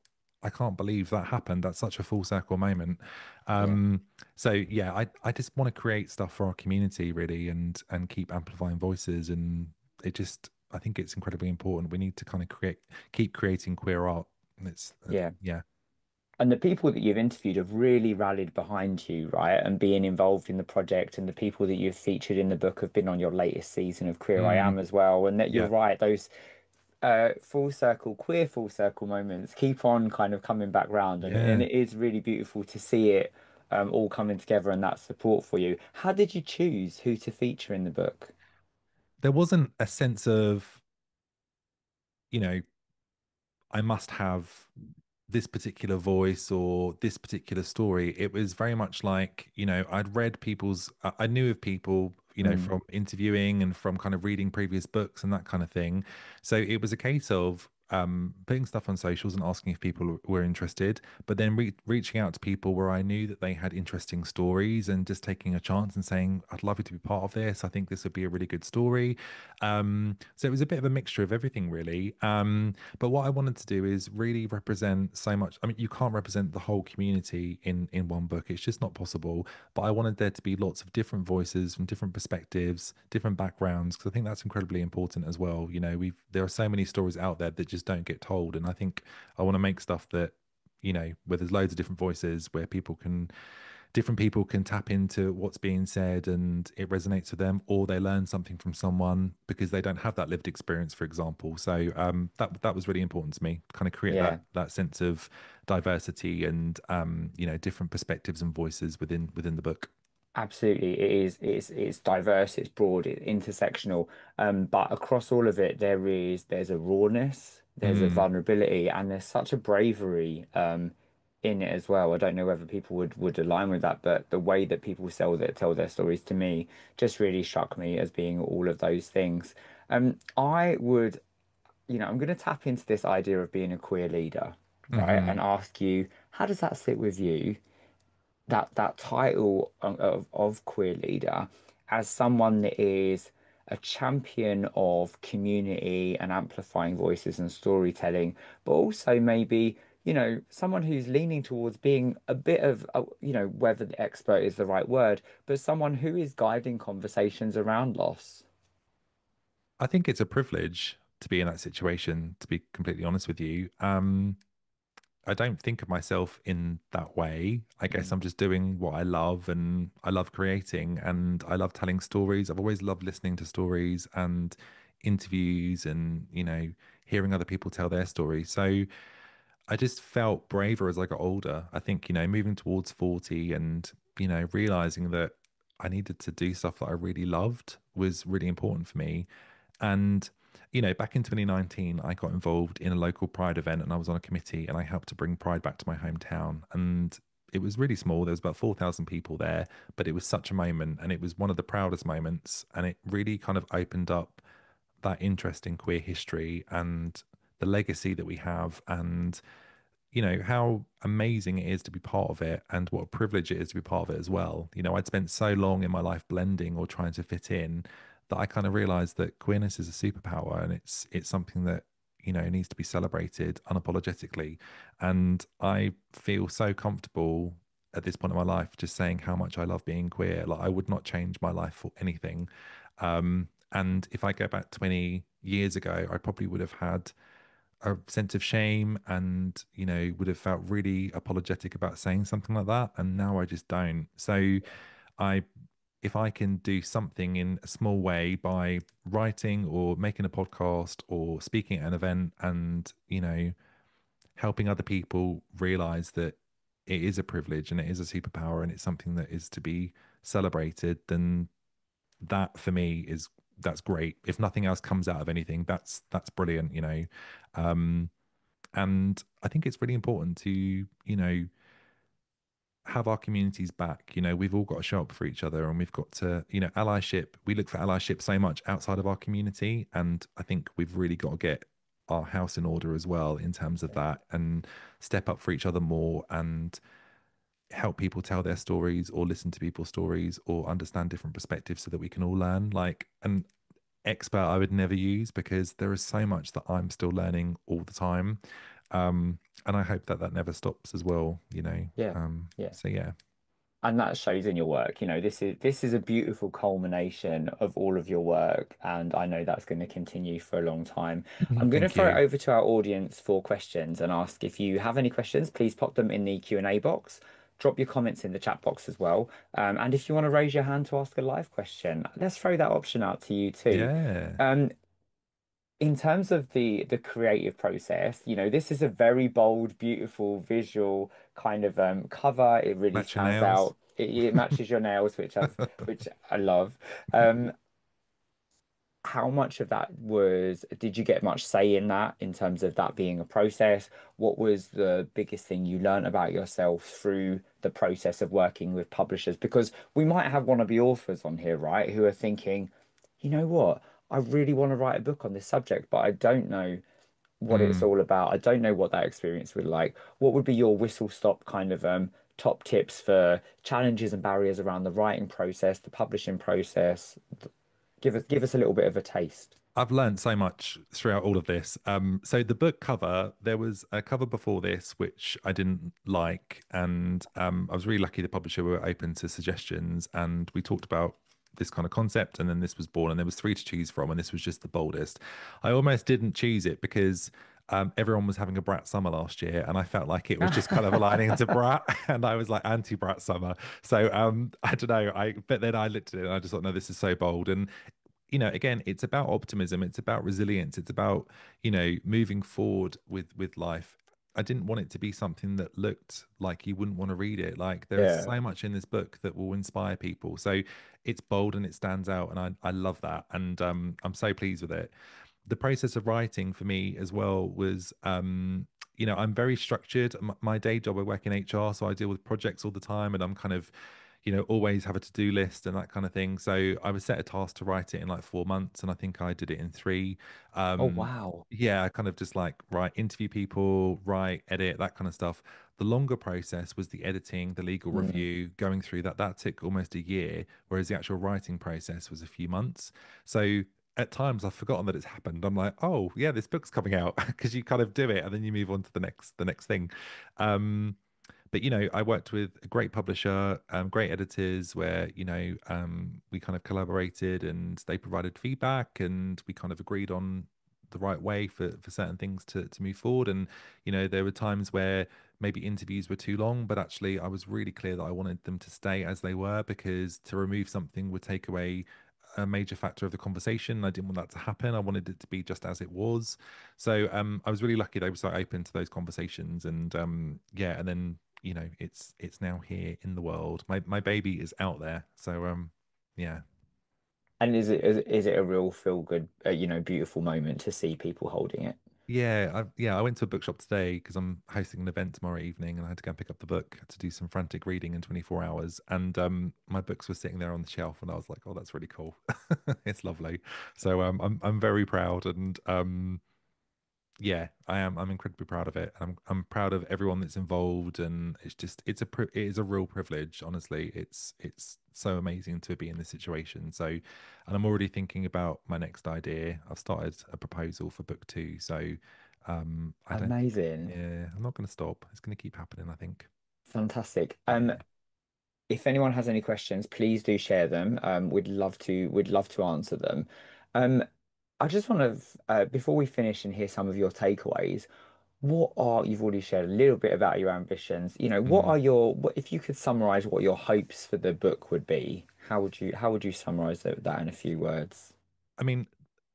I can't believe that happened. That's such a full circle moment. yeah, So yeah, I just want to create stuff for our community really and keep amplifying voices. And I think it's incredibly important. We need to kind of keep creating queer art. And it's yeah. yeah. And the people that you've interviewed have really rallied behind you, right? And being involved in the project, and the people that you've featured in the book have been on your latest season of Queer I Mm, Am as well. And that you're yeah. right, those full circle, queer full circle moments keep on kind of coming back round, and Yeah. it is really beautiful to see it all coming together and that support for you. How did you choose who to feature in the book? There wasn't a sense of, you know, I must have this particular voice or this particular story. It was very much like, I'd read I knew of people, Mm, from interviewing and from kind of reading previous books and that kind of thing. So it was a case of putting stuff on socials and asking if people were interested, but then reaching out to people where I knew that they had interesting stories and just taking a chance and saying, I'd love you to be part of this. I think this would be a really good story. So it was a bit of a mixture of everything, really. But what I wanted to do is really represent so much. I mean, you can't represent the whole community in one book. It's just not possible. But I wanted there to be lots of different voices from different perspectives, different backgrounds, because I think that's incredibly important as well. There are so many stories out there that just don't get told, and I think I want to make stuff that where there's loads of different voices, where different people can tap into what's being said and it resonates with them, or they learn something from someone because they don't have that lived experience, for example. So that was really important to me, kind of create yeah. that sense of diversity and different perspectives and voices within the book. Absolutely, it is. It's diverse, it's broad, it's intersectional. But across all of it, there's a rawness, there's a Mm. vulnerability, and there's such a bravery in it as well. I don't know whether people would align with that, but the way that people tell their stories to me just really struck me as being all of those things. I would, I'm going to tap into this idea of being a queer leader, right? Hmm. And ask you, how does that sit with you? That title of queer leader as someone that is a champion of community and amplifying voices and storytelling, but also maybe, someone who's leaning towards being a bit of, whether the expert is the right word, but someone who is guiding conversations around loss. I think it's a privilege to be in that situation, to be completely honest with you. I don't think of myself in that way. I guess I'm just doing what I love, and I love creating, and I love telling stories. I've always loved listening to stories and interviews, and hearing other people tell their stories. So I just felt braver as I got older. I think, moving towards 40 and, realizing that I needed to do stuff that I really loved was really important for me. And, back in 2019, I got involved in a local Pride event and I was on a committee and I helped to bring Pride back to my hometown. And it was really small. There was about 4,000 people there, but it was such a moment and it was one of the proudest moments. And it really kind of opened up that interest in queer history and the legacy that we have, and how amazing it is to be part of it and what a privilege it is to be part of it as well. I'd spent so long in my life blending or trying to fit in that I kind of realized that queerness is a superpower, and it's something that needs to be celebrated unapologetically. And I feel so comfortable at this point in my life just saying how much I love being queer. Like, I would not change my life for anything. And if I go back 20 years ago, I probably would have had a sense of shame and would have felt really apologetic about saying something like that, and now I just don't. So I if I can do something in a small way by writing or making a podcast or speaking at an event, and helping other people realize that it is a privilege and it is a superpower and it's something that is to be celebrated, then that for me is that's great. If nothing else comes out of anything, that's brilliant. um and I think it's really important to have our communities back. We've all got to show up for each other, and we've got to, allyship. We look for allyship so much outside of our community, and I think we've really got to get our house in order as well in terms of that, and step up for each other more, and help people tell their stories or listen to people's stories or understand different perspectives so that we can all learn. Like, an expert I would never use, because there is so much that I'm still learning all the time. And I hope that that never stops as well. Yeah. Yeah. So yeah. And that shows in your work. This is a beautiful culmination of all of your work, and I know that's going to continue for a long time. I'm going to Thank throw it you. over to our audience for questions and ask if you have any questions, please pop them in the Q&A box. Drop your comments in the chat box as well. And if you want to raise your hand to ask a live question, let's throw that option out to you too. Yeah. Um, in terms of the creative process, this is a very bold, beautiful, visual kind of cover. It really Match your stands nails. out. It matches your nails, which I love. Um, how much of that did you get much say in that in terms of that being a process? What was the biggest thing you learned about yourself through the process of working with publishers? Because we might have wannabe authors on here, right, who are thinking, you know what? I really want to write a book on this subject, but I don't know what it's Mm. all about. I don't know what that experience would like. What would be your whistle stop kind of top tips for challenges and barriers around the writing process, the publishing process? Give us a little bit of a taste. I've learned so much throughout all of this. So the book cover, there was a cover before this which I didn't like, and I was really lucky the publisher were open to suggestions, and we talked about this kind of concept, and then this was born, and there was three to choose from, and this was just the boldest. I almost didn't choose it because everyone was having a Brat Summer last year, and I felt like it was just kind of aligning to Brat, and I was like anti Brat Summer. So I don't know. But then I looked at it and I just thought, no, this is so bold. And again, it's about optimism, it's about resilience, it's about moving forward with life. I didn't want it to be something that looked like you wouldn't want to read it. Like, there is Yeah. so much in this book that will inspire people, so it's bold and it stands out, and I love that, and I'm so pleased with it. The process of writing for me as well was I'm very structured. My day job, I work in HR, so I deal with projects all the time, and I'm kind of always have a to-do list and that kind of thing. So I was set a task to write it in like 4 months, and I think I did it in three. Oh, Um, wow. yeah, I kind of just like write, interview people, write, edit, that kind of stuff. The longer process was the editing, the legal Mm, review, going through that. That took almost a year, whereas the actual writing process was a few months. So at times I've forgotten that it's happened. I'm like, oh yeah, this book's coming out, because you kind of do it and then you move on to the next thing. Um, but I worked with a great publisher, great editors, where we kind of collaborated and they provided feedback and we kind of agreed on the right way for certain things to move forward. And there were times where maybe interviews were too long, but actually I was really clear that I wanted them to stay as they were, because to remove something would take away a major factor of the conversation. I didn't want that to happen. I wanted it to be just as it was. So I was really lucky they were so open to those conversations. And yeah, and then it's now here in the world. My baby is out there. So yeah. And is it a real feel good, beautiful moment to see people holding it? I went to a bookshop today because I'm hosting an event tomorrow evening, and I had to go and pick up the book to do some frantic reading in 24 hours. And my books were sitting there on the shelf, and I was like, "Oh, that's really cool. It's lovely." So I'm very proud, and yeah, I am. I'm incredibly proud of it. I'm proud of everyone that's involved, and it is a real privilege. Honestly, it's so amazing to be in this situation. So, and I'm already thinking about my next idea. I've started a proposal for book two. So, I don't. Amazing. Yeah, I'm not going to stop. It's going to keep happening, I think. Fantastic. Yeah. If anyone has any questions, please do share them. We'd love to answer them. Um, I just want to, before we finish and hear some of your takeaways, you've already shared a little bit about your ambitions. Mm. If you could summarize what your hopes for the book would be, how would you summarize that in a few words? I mean,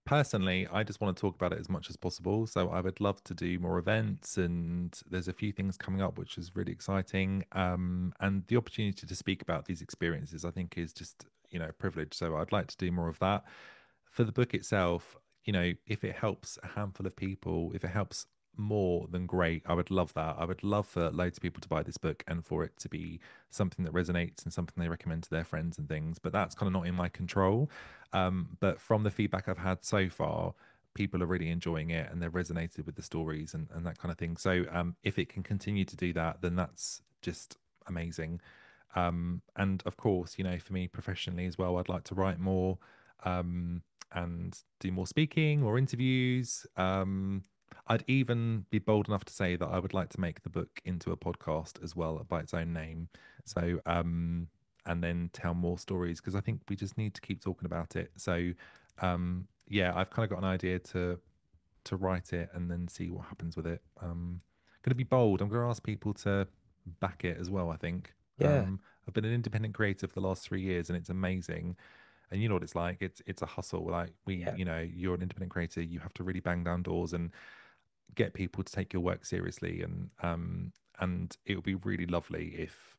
personally, I just want to talk about it as much as possible. So I would love to do more events, and there's a few things coming up, which is really exciting. And the opportunity to speak about these experiences, I think, is just, a privilege. So I'd like to do more of that. For the book itself, if it helps a handful of people, if it helps more than great, I would love that. I would love for loads of people to buy this book and for it to be something that resonates and something they recommend to their friends and things. But that's kind of not in my control. But from the feedback I've had so far, people are really enjoying it and they've resonated with the stories and that kind of thing. So if it can continue to do that, then that's just amazing. And of course, for me professionally as well, I'd like to write more um, and do more speaking or interviews. I'd even be bold enough to say that I would like to make the book into a podcast as well by its own name. So, and then tell more stories, because I think we just need to keep talking about it. So, yeah, I've kind of got an idea to write it and then see what happens with it. Going to be bold. I'm going to ask people to back it as well, I think. Yeah, I've been an independent creator for the last 3 years, and it's amazing. And you know what it's like. It's a hustle. Like yeah. you're an independent creator. You have to really bang down doors and get people to take your work seriously. And it would be really lovely if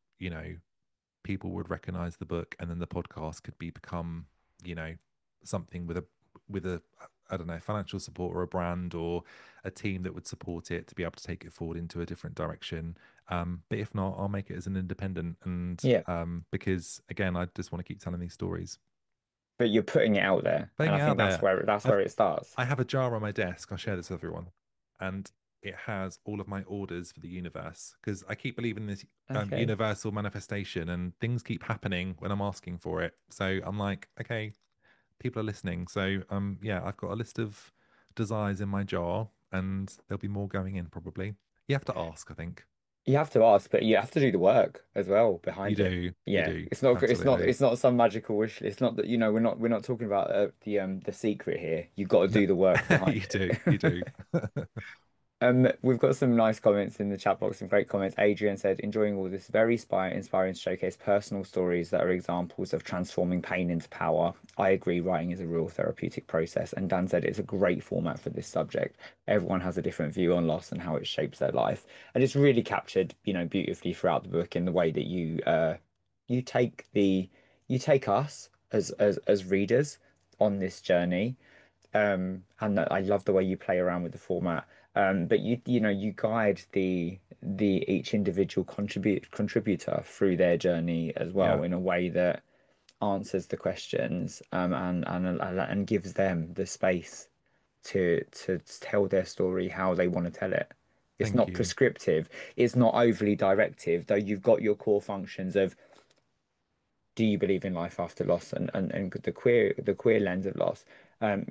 people would recognize the book, and then the podcast could become you know something with a I don't know, financial support or a brand or a team that would support it to be able to take it forward into a different direction. But if not, I'll make it as an independent, and Yeah. because again, I just want to keep telling these stories. But you're putting it out there, and Putting I it out think that's there. where that's I've where it starts. I have a jar on my desk. I'll share this with everyone, and it has all of my orders for the universe, because I keep believing in this Okay. universal manifestation, and things keep happening when I'm asking for it. So I'm like, okay, people are listening. So yeah, I've got a list of desires in my jar, and there'll be more going in probably. You have to ask, I think. You have to ask, but you have to do the work as well You behind it. do, you Yeah, do, it's not it's not absolutely. it's not some magical wish list. It's not that we're not talking about the secret here. You've got to No, do the work behind you do, you it. do. We've got some nice comments in the chat box, some great comments. Adrian said, enjoying all this, very inspiring to showcase personal stories that are examples of transforming pain into power. I agree, writing is a real therapeutic process. And Dan said it's a great format for this subject. Everyone has a different view on loss and how it shapes their life. And it's really captured, beautifully throughout the book in the way that you take you take us as readers on this journey. And I love the way you play around with the format. But you guide the each individual contributor through their journey as Yeah, well in a way that answers the questions, and gives them the space to tell their story how they want to tell it. It's thank not you. prescriptive. It's not overly directive, though you've got your core functions of do you believe in life after loss and the queer lens of loss. Um,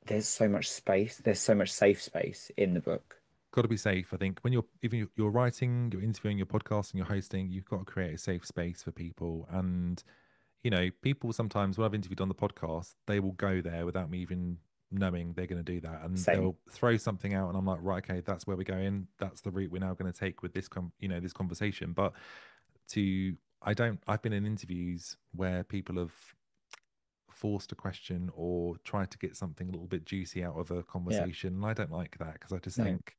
there's so much space. There's so much safe space in the book. Got to be safe. I think when you're writing, you're interviewing, you're podcasting, you're hosting, you've got to create a safe space for people. And people sometimes, when I've interviewed on the podcast, they will go there without me even knowing they're going to do that, and Same. they'll throw something out, and I'm like, right, okay, that's where we're going. That's the route we're now going to take with this, this conversation. But to I don't. I've been in interviews where people have forced a question or tried to get something a little bit juicy out of a Yeah. conversation, and I don't like that because I just No. think,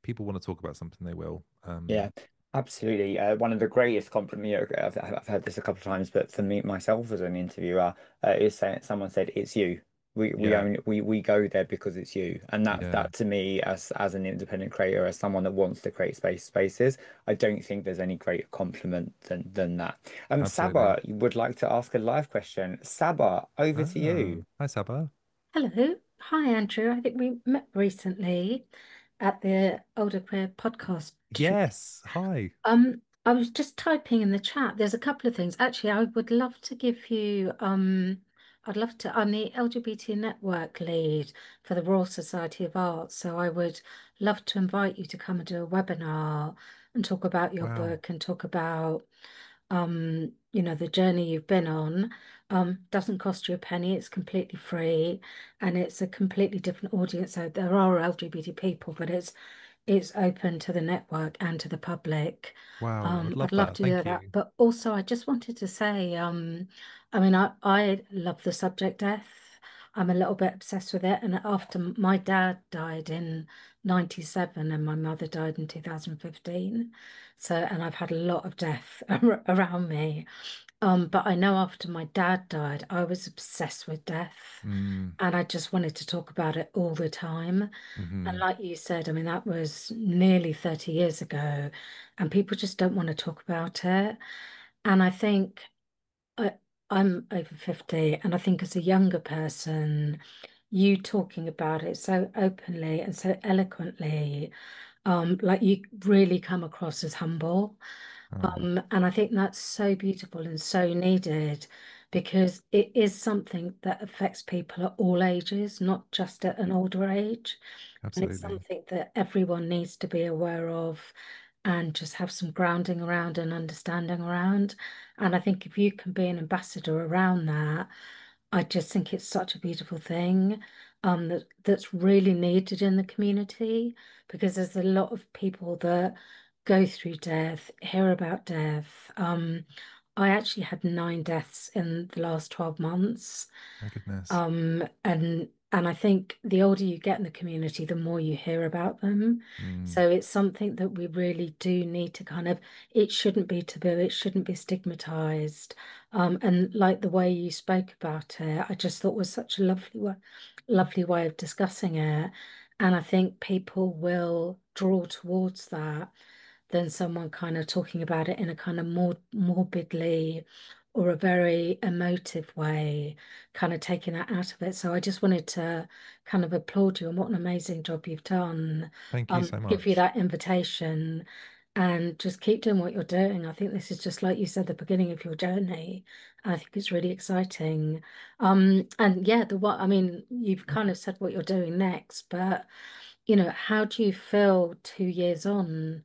people want to talk about something, they will. Yeah, absolutely. One of the greatest compliment, I've heard this a couple of times, but for me myself as an interviewer, is saying someone said it's you. We Yeah, own we go there because it's you, and yeah, that to me as an independent creator, as someone that wants to create spaces, I don't think there's any greater compliment than that. absolutely. Saba, you would like to ask a live question. Saba, over to Ah, you. hi Saba. Hello. Hi, Andrew. I think we met recently at the Older Queer podcast shoot. Yes, hi. I was just typing in the chat. There's a couple of things. Actually, I would love to give you, I'd love to, I'm the LGBT network lead for the Royal Society of Arts. So I would love to invite you to come and do a webinar and talk about your Wow, book and talk about the journey you've been on. Doesn't cost you a penny, it's completely free, and it's a completely different audience. So there are LGBT people, but it's open to the network and to the public. wow, I would I'd love love that. to do Thank that. you. But also I just wanted to say, I mean, I love the subject death. I'm a little bit obsessed with it. And after my dad died in 97 and my mother died in 2015. So, and I've had a lot of death around me. But I know after my dad died, I was obsessed with death Mm, and I just wanted to talk about it all the time. And hmm. like you said, I mean, that was nearly 30 years ago, and people just don't want to talk about it. And I think I, I'm over 50, and I think as a younger person, you talking about it so openly and so eloquently, like you really come across as humble. Oh, And I think that's so beautiful and so needed because it is something that affects people at all ages, not just at an older age. And it's absolutely. something that everyone needs to be aware of and just have some grounding around and understanding around. And I think if you can be an ambassador around that, I just think it's such a beautiful thing that's really needed in the community because there's a lot of people that go through death, hear about death. I actually had 9 deaths in the last 12 months. My goodness. And I think the older you get in the community, the more you hear about them. Mm, So it's something that we really do need to kind of, it shouldn't be taboo, it shouldn't be stigmatized. And like the way you spoke about it, I just thought was such a lovely way of discussing it. And I think people will draw towards that than someone kind of talking about it in a kind of more morbidly or a very emotive way, kind of taking that out of it. So I just wanted to kind of applaud you and what an amazing job you've done. thank you so Give you much. that invitation and just keep doing what you're doing. I think this is just like you said, the beginning of your journey. I think it's really exciting. And yeah, the what I mean, you've kind of said what you're doing next, but how do you feel 2 years on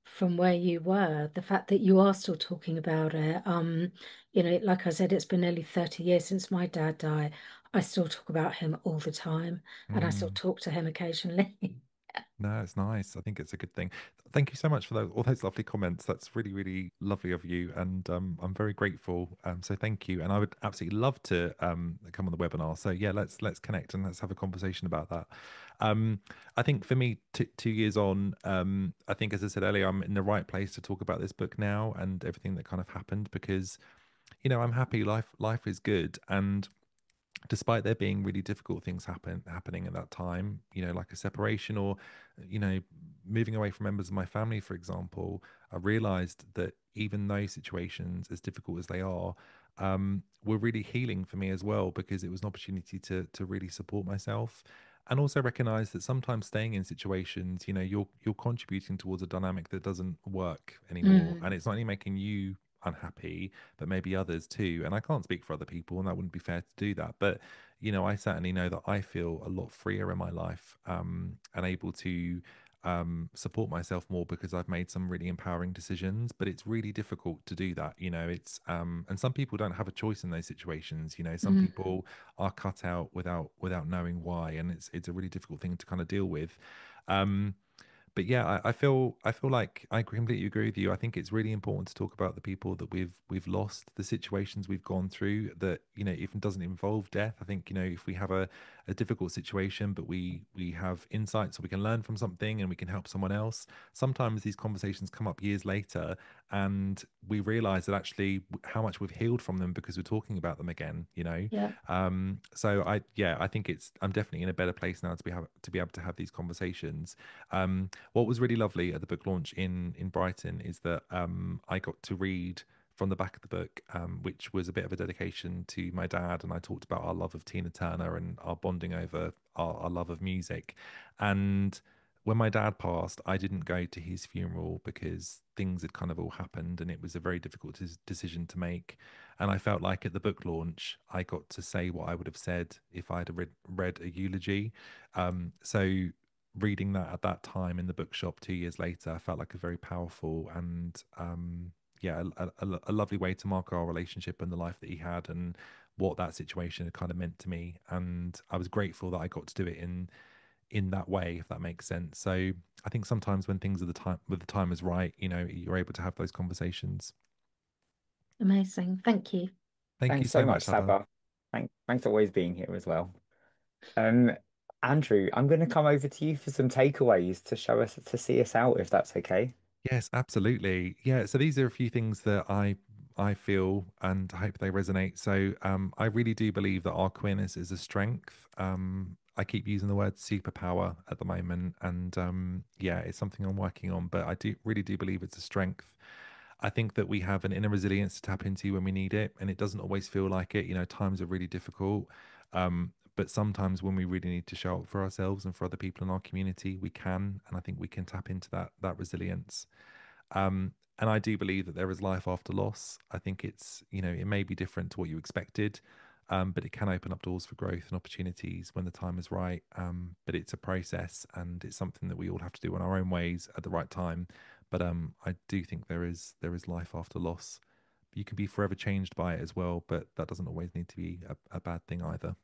from where you were? The fact that you are still talking about it. Like I said, it's been nearly 30 years since my dad died. I still talk about him all the time, and I still Mm. talk to him occasionally. No, it's nice. I think it's a good thing. Thank you so much for all those lovely comments. That's really, really lovely of you, and I'm very grateful. So thank you. And I would absolutely love to come on the webinar. So yeah, let's connect and let's have a conversation about that. I think for me, 2 years on, I think as I said earlier, I'm in the right place to talk about this book now and everything that kind of happened because I'm happy. Life is good, and despite there being really difficult things happening at that time, like a separation or you know moving away from members of my family, for example, I realized that even those situations, as difficult as they are, were really healing for me as well, because it was an opportunity to really support myself, and also recognize that sometimes staying in situations, you're contributing towards a dynamic that doesn't work anymore, and Mm, it's not only making you unhappy, but maybe others too. And I can't speak for other people, and that wouldn't be fair to do that. But I certainly know that I feel a lot freer in my life, and able to support myself more because I've made some really empowering decisions. But it's really difficult to do that. It's and some people don't have a choice in those situations. Some Mm. people are cut out without knowing why, and it's a really difficult thing to kind of deal with. Um, but yeah, I feel like I completely agree with you. I think it's really important to talk about the people that we've lost, the situations we've gone through that, even doesn't involve death. I think, if we have a difficult situation, but we have insights so we can learn from something and we can help someone else. Sometimes these conversations come up years later and we realize that actually how much we've healed from them because we're talking about them again. Yeah, So I think I'm definitely in a better place now to be able to have these conversations. What was really lovely at the book launch in Brighton is that I got to read from the back of the book, which was a bit of a dedication to my dad, and I talked about our love of Tina Turner and our bonding over our love of music. And when my dad passed, I didn't go to his funeral because things had kind of all happened, and it was a very difficult decision to make. And I felt like at the book launch, I got to say what I would have said if I'd have read a eulogy. So reading that at that time in the bookshop 2 years later, I felt like a very powerful and yeah, a lovely way to mark our relationship and the life that he had and what that situation had kind of meant to me. And I was grateful that I got to do it in that way, if that makes sense. So I think sometimes when things are the time is right, you're able to have those conversations. amazing. Thank you. Thank you Thanks so so much, much, Saba. Saba. Thanks for always being here as well. Um, Andrew, I'm going to come over to you for some takeaways to see us out, if that's okay. Yes, absolutely. Yeah, so these are a few things that I feel and I hope they resonate. So I really do believe that our queerness is a strength. I keep using the word superpower at the moment, and yeah, it's something I'm working on, but I do really do believe it's a strength. I think that we have an inner resilience to tap into when we need it, and it doesn't always feel like it. Times are really difficult. But sometimes when we really need to show up for ourselves and for other people in our community, we can, and I think we can tap into that resilience. And I do believe that there is life after loss. I think it may be different to what you expected, but it can open up doors for growth and opportunities when the time is right. But it's a process and it's something that we all have to do in our own ways at the right time. But I do think there is life after loss. You can be forever changed by it as well, but that doesn't always need to be a bad thing either.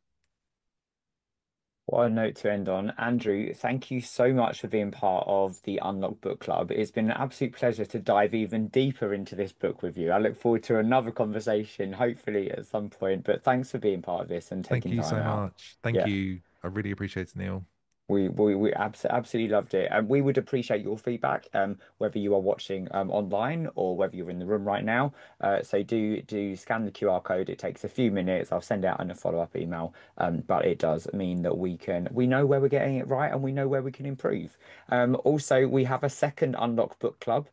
What a note to end on. Andrew, thank you so much for being part of the Unlocked Book Club. It's been an absolute pleasure to dive even deeper into this book with you. I look forward to another conversation, hopefully at some point. But thanks for being part of this and Thank taking you time so out. much. Thank Yeah. you. I really appreciate it, Neil. We absolutely loved it, and we would appreciate your feedback, whether you are watching online or whether you're in the room right now. So do scan the QR code. It takes a few minutes. I'll send out in a follow-up email, but it does mean that we know where we're getting it right and we know where we can improve. Also, we have a second Unlock Book Club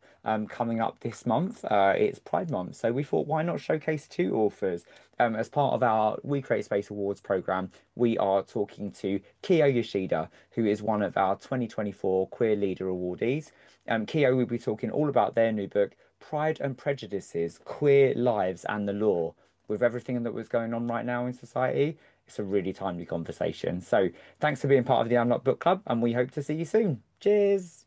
coming up this month. It's Pride Month, so we thought why not showcase two authors. As part of our We Create Space Awards program, we are talking to Kyo Yoshida, who is one of our 2024 Queer Leader awardees. Kyo will be talking all about their new book, Pride and Prejudices, Queer Lives and the Law. With everything that was going on right now in society, it's a really timely conversation. So thanks for being part of the Unlocked Book Club, and we hope to see you soon. Cheers.